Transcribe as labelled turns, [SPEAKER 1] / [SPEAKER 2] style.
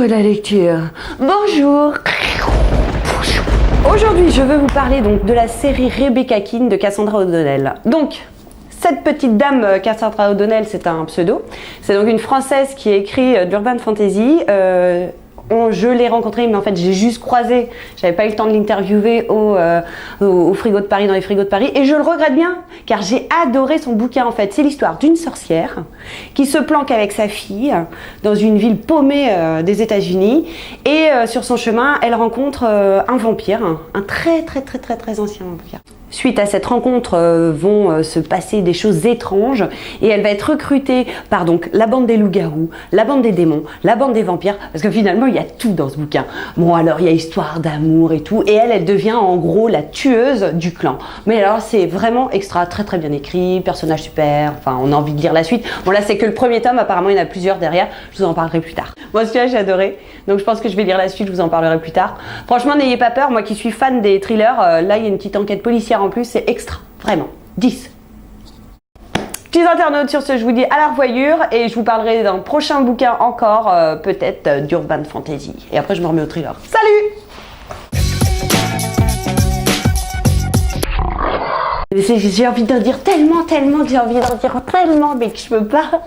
[SPEAKER 1] de la lecture. Bonjour. Aujourd'hui, je veux vous parler donc de la série Rebecca Keane de Cassandra O'Donnell. Donc, cette petite dame, Cassandra O'Donnell, c'est un pseudo. C'est donc une Française qui écrit d'urban fantasy. Je l'ai rencontrée, mais en fait, j'ai juste croisé. J'avais pas eu le temps de l'interviewer au frigo de Paris, dans les frigos de Paris. Et je le regrette bien, car j'ai adoré son bouquin, en fait. C'est l'histoire d'une sorcière qui se planque avec sa fille dans une ville paumée des États-Unis. Et sur son chemin, elle rencontre un vampire, un très ancien vampire. Suite à cette rencontre, vont se passer des choses étranges et elle va être recrutée par donc la bande des loups-garous, la bande des démons, la bande des vampires, parce que finalement il y a tout dans ce bouquin. Bon, alors il y a histoire d'amour et tout, et elle devient en gros la tueuse du clan. Mais alors c'est vraiment extra, très bien écrit, personnage super, enfin on a envie de lire la suite. Bon là c'est que le premier tome, apparemment il y en a plusieurs derrière, je vous en parlerai plus tard. Moi celui-là j'ai adoré, donc je pense que je vais lire la suite, je vous en parlerai plus tard. Franchement n'ayez pas peur, moi qui suis fan des thrillers, là il y a une petite enquête policière en plus, c'est extra, vraiment, 10. Petits internautes, sur ce je vous dis à la revoyure et je vous parlerai d'un prochain bouquin encore, peut-être d'urban fantasy. Et après je me remets au thriller. Salut! J'ai envie d'en dire tellement, j'ai envie d'en dire tellement, mais que je peux pas.